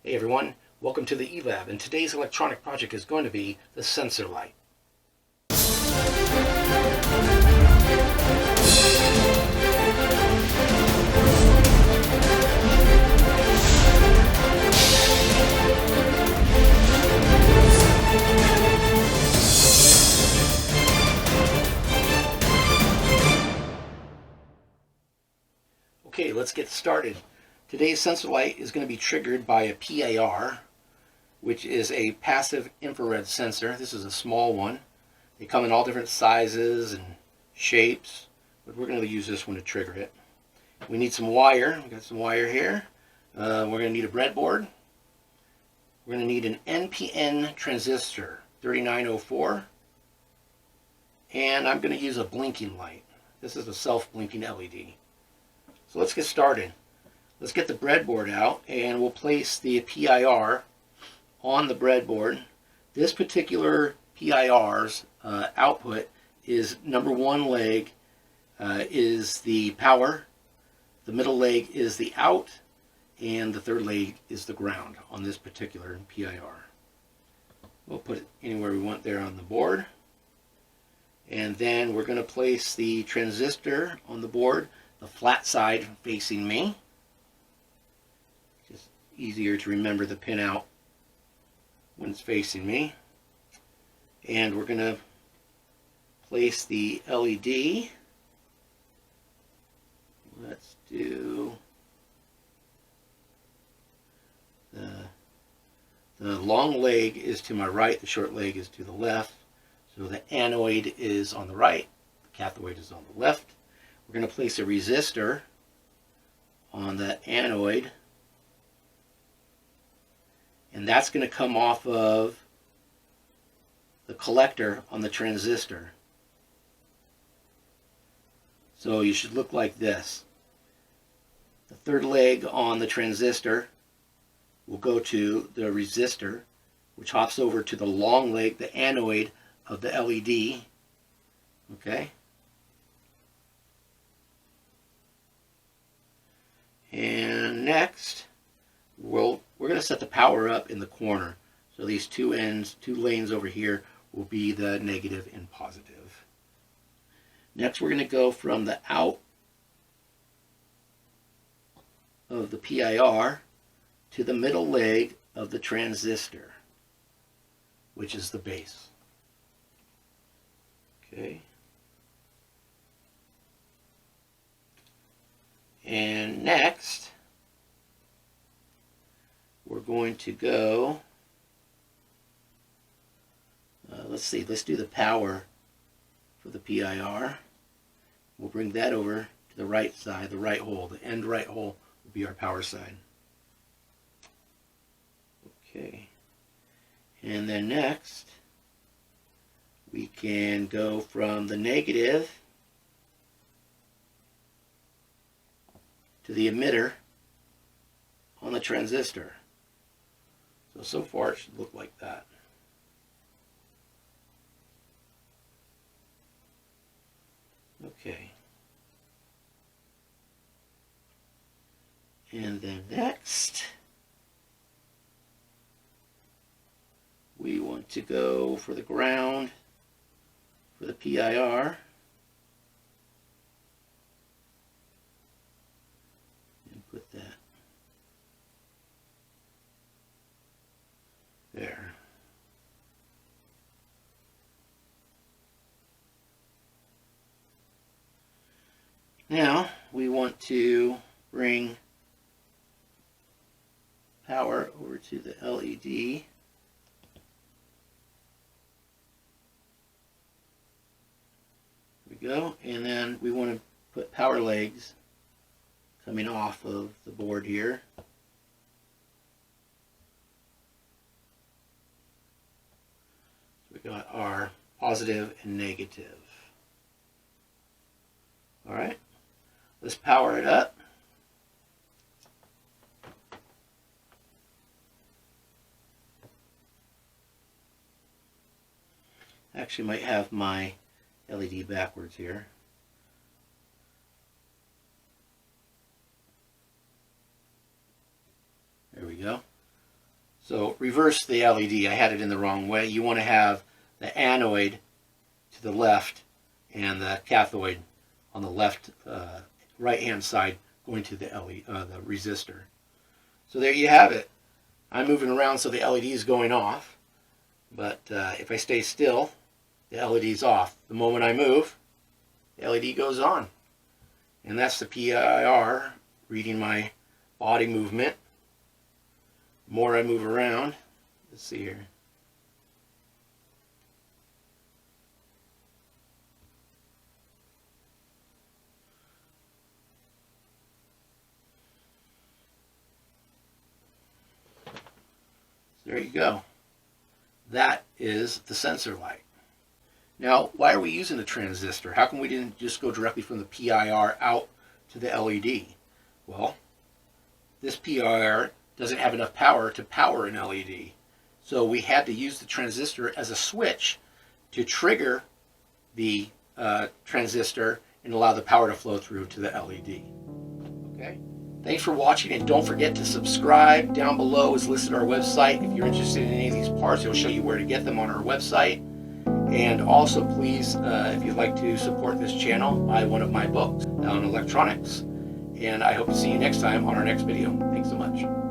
Hey everyone, welcome to the eLab, and today's electronic project is going to be the sensor light. Okay, let's get started. Today's sensor light is going to be triggered by a PIR, which is a passive infrared sensor. This is a small one. They come in all different sizes and shapes, but we're going to use this one to trigger it. We need some wire. We've got some wire here. We're going to need a breadboard. We're going to need an NPN transistor, 3904. And I'm going to use a blinking light. This is a self-blinking LED. So let's get started. Let's get the breadboard out, and we'll place the PIR on the breadboard. This particular PIR's output is number one leg is the power, the middle leg is the out, and the third leg is the ground on this particular PIR. We'll put it anywhere we want there on the board. And then we're going to place the transistor on the board, the flat side facing me. Just easier to remember the pin out when it's facing me. And we're going to place the LED. Let's do the long leg is to my right, the short leg is to the left. So the anoid is on the right, the cathode is on the left. We're going to place a resistor on the anoid, and that's going to come off of the collector on the transistor. So you should look like this. The third leg on the transistor will go to the resistor, which hops over to the long leg, the anoid of the LED. Okay? And next, we're going to set the power up in the corner. So these two lanes over here will be the negative and positive. Next, we're going to go from the out of the PIR to the middle leg of the transistor, which is the base. Okay. And next, we're going to go, let's do the power for the PIR. We'll bring that over to the right side, the right hole. The end right hole will be our power side. Okay. And then next, we can go from the negative to the emitter on the transistor. So far it should look like that. Okay. And then next, we want to go for the ground for the PIR. And put that there. Now we want to bring power over to the LED. Go, and then we want to put power legs coming off of the board here. So we got our positive and negative. All right, let's power it up. Actually might have my LED backwards here. There we go. So reverse the LED. I had it in the wrong way. You want to have the anode to the left and the cathode on the left right hand side going to the LED, the resistor. So there you have it. I'm moving around so the LED is going off, but if I stay still, the LED is off. The moment I move, the LED goes on. And that's the PIR reading my body movement. The more I move around, let's see here. There you go. That is the sensor light. Now, why are we using a transistor? How come we didn't just go directly from the PIR out to the LED? Well, this PIR doesn't have enough power to power an LED. So we had to use the transistor as a switch to trigger the transistor and allow the power to flow through to the LED. Okay? Thanks for watching, and don't forget to subscribe. Down below is listed our website. If you're interested in any of these parts, it'll show you where to get them on our website. And also, please, if you'd like to support this channel, buy one of my books on electronics. And I hope to see you next time on our next video. Thanks so much.